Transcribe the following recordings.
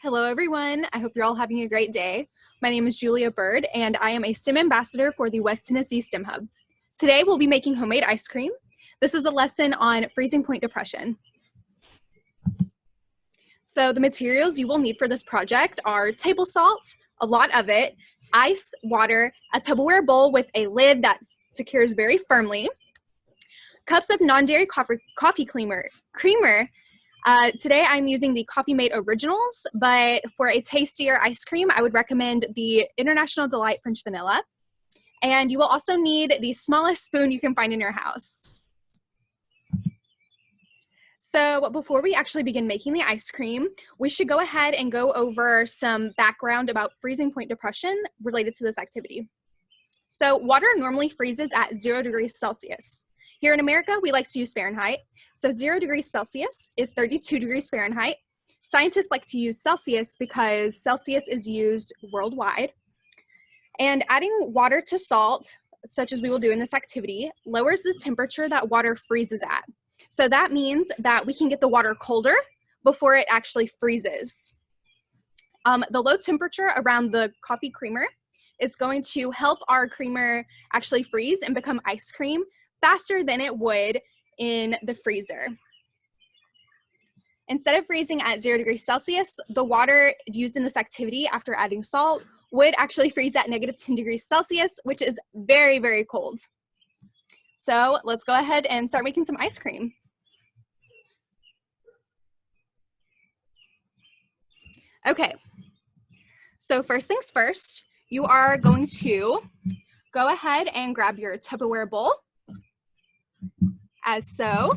Hello, everyone. I hope you're all having a great day. My name is Julia Bird, and I am a STEM ambassador for the West Tennessee STEM Hub. Today, we'll be making homemade ice cream. This is a lesson on freezing point depression. So the materials you will need for this project are table salt, a lot of it, ice, water, a Tupperware bowl with a lid that secures very firmly, cups of non-dairy coffee creamer. Today I'm using the Coffee Mate Originals, but for a tastier ice cream, I would recommend the International Delight French Vanilla. And you will also need the smallest spoon you can find in your house. So before we actually begin making the ice cream, we should go ahead and go over some background about freezing point depression related to this activity. So water normally freezes at 0 degrees Celsius. Here in America, we like to use Fahrenheit. So 0 degrees Celsius is 32 degrees Fahrenheit. Scientists like to use Celsius because Celsius is used worldwide. And adding water to salt, such as we will do in this activity, lowers the temperature that water freezes at. So that means that we can get the water colder before it actually freezes. The low temperature around the coffee creamer is going to help our creamer actually freeze and become ice cream faster than it would in the freezer. Instead of freezing at 0 degrees Celsius, the water used in this activity after adding salt would actually freeze at -10 degrees Celsius, which is very, very cold. So let's go ahead and start making some ice cream. Okay, so first things first, you are going to go ahead and grab your Tupperware bowl, as so.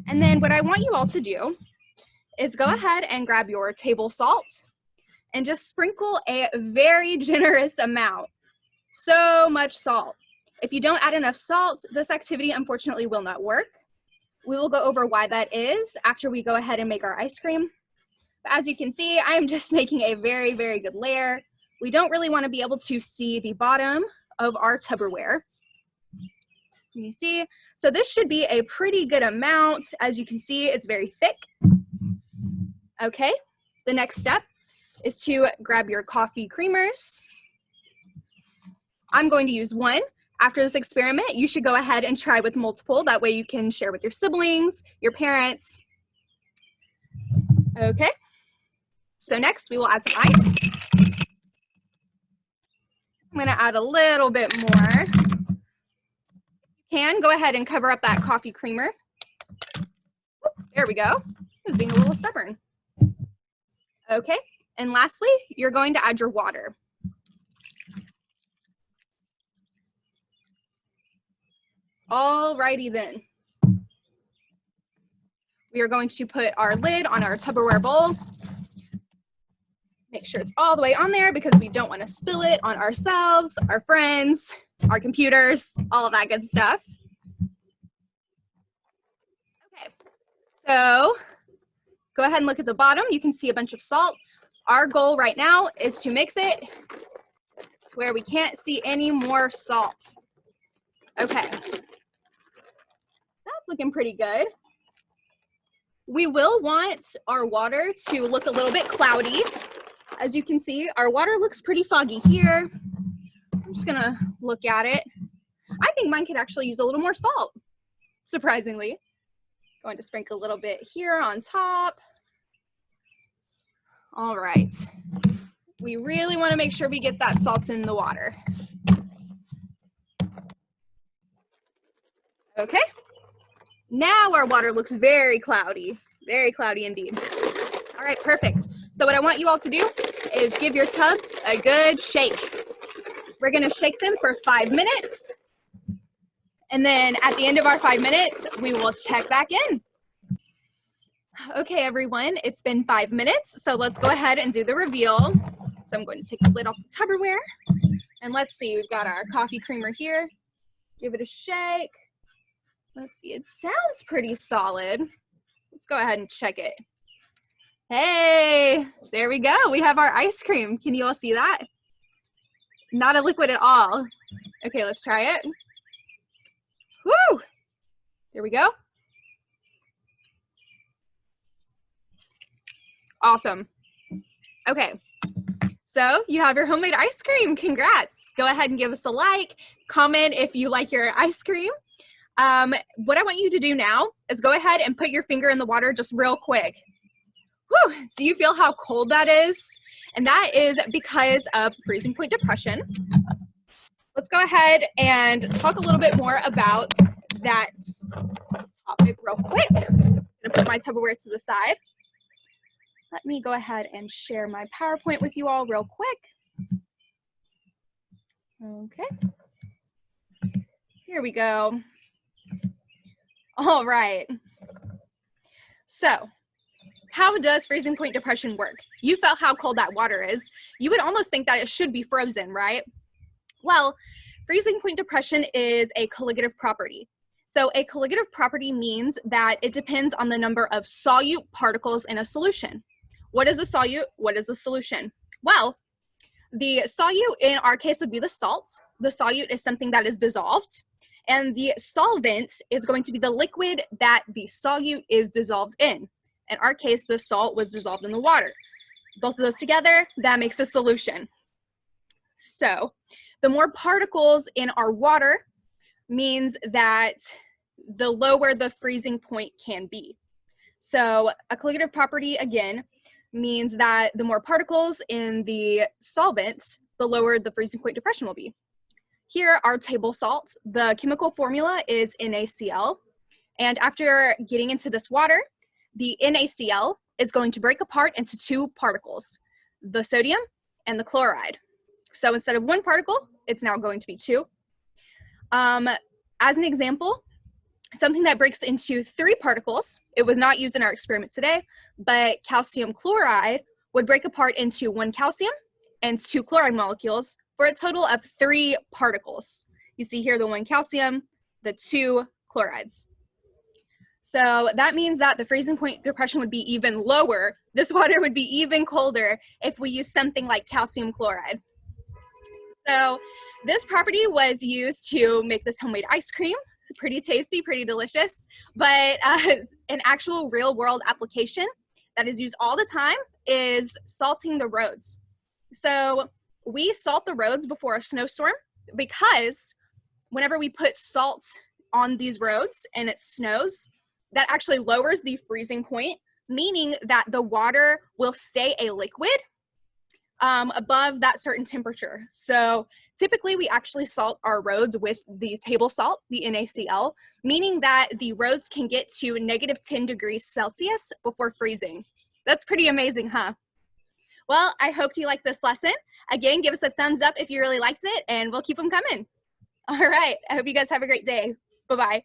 And then what I want you all to do is go ahead and grab your table salt and just sprinkle a very generous amount. So much salt. If you don't add enough salt, this activity unfortunately will not work. We will go over why that is after we go ahead and make our ice cream. But as you can see, I am just making a very, very good layer. We don't really want to be able to see the bottom of our Tupperware. Let me see. So this should be a pretty good amount. As you can see, it's very thick. Okay, the next step is to grab your coffee creamers. I'm going to use one. After this experiment, you should go ahead and try with multiple. That way you can share with your siblings, your parents. Okay, so next we will add some ice. I'm gonna add a little bit more. You can go ahead and cover up that coffee creamer. There we go. It was being a little stubborn. Okay, and lastly, you're going to add your water. Alrighty then. We are going to put our lid on our Tupperware bowl. Make sure it's all the way on there because we don't want to spill it on ourselves, our friends, our computers, all of that good stuff. Okay, so go ahead and look at the bottom. You can see a bunch of salt. Our goal right now is to mix it to where we can't see any more salt. Okay, that's looking pretty good. We will want our water to look a little bit cloudy. As you can see, our water looks pretty foggy here. I'm just gonna look at it. I think mine could actually use a little more salt, surprisingly. Going to sprinkle a little bit here on top. All right. We really wanna make sure we get that salt in the water. Okay. Now our water looks very cloudy indeed. All right, perfect. So what I want you all to do is give your tubs a good shake. We're gonna shake them for 5 minutes. And then at the end of our 5 minutes, we will check back in. Okay, everyone, it's been 5 minutes. So let's go ahead and do the reveal. So I'm going to take the lid off the Tupperware. And let's see, we've got our coffee creamer here. Give it a shake. Let's see, it sounds pretty solid. Let's go ahead and check it. Hey, there we go. We have our ice cream. Can you all see that? Not a liquid at all. Okay, let's try it. Woo! There we go. Awesome. Okay, so you have your homemade ice cream. Congrats. Go ahead and give us a like, comment if you like your ice cream. What I want you to do now is go ahead and put your finger in the water just real quick. Whew, do you feel how cold that is? And that is because of freezing point depression. Let's go ahead and talk a little bit more about that topic real quick. I'm gonna put my Tupperware to the side. Let me go ahead and share my PowerPoint with you all real quick. Okay. Here we go. All right. So, how does freezing point depression work? You felt how cold that water is. You would almost think that it should be frozen, right? Well, freezing point depression is a colligative property. So a colligative property means that it depends on the number of solute particles in a solution. What is a solute? What is a solution? Well, the solute in our case would be the salt. The solute is something that is dissolved, and the solvent is going to be the liquid that the solute is dissolved in. In our case, the salt was dissolved in the water. Both of those together, that makes a solution. So the more particles in our water means that the lower the freezing point can be. So a colligative property, again, means that the more particles in the solvent, the lower the freezing point depression will be. Here, our table salt, the chemical formula is NaCl. And after getting into this water, the NaCl is going to break apart into two particles, the sodium and the chloride. So instead of one particle, it's now going to be two. As an example, something that breaks into three particles, it was not used in our experiment today, but calcium chloride would break apart into one calcium and two chloride molecules for a total of three particles. You see here the one calcium, the two chlorides. So that means that the freezing point depression would be even lower. This water would be even colder if we use something like calcium chloride. So this property was used to make this homemade ice cream. It's pretty tasty, pretty delicious, but an actual real world application that is used all the time is salting the roads. So we salt the roads before a snowstorm because whenever we put salt on these roads and it snows, that actually lowers the freezing point, meaning that the water will stay a liquid above that certain temperature. So typically we actually salt our roads with the table salt, the NaCl, meaning that the roads can get to -10 degrees Celsius before freezing. That's pretty amazing, huh? Well, I hope you liked this lesson. Again, give us a thumbs up if you really liked it, and we'll keep them coming. All right, I hope you guys have a great day. Bye-bye.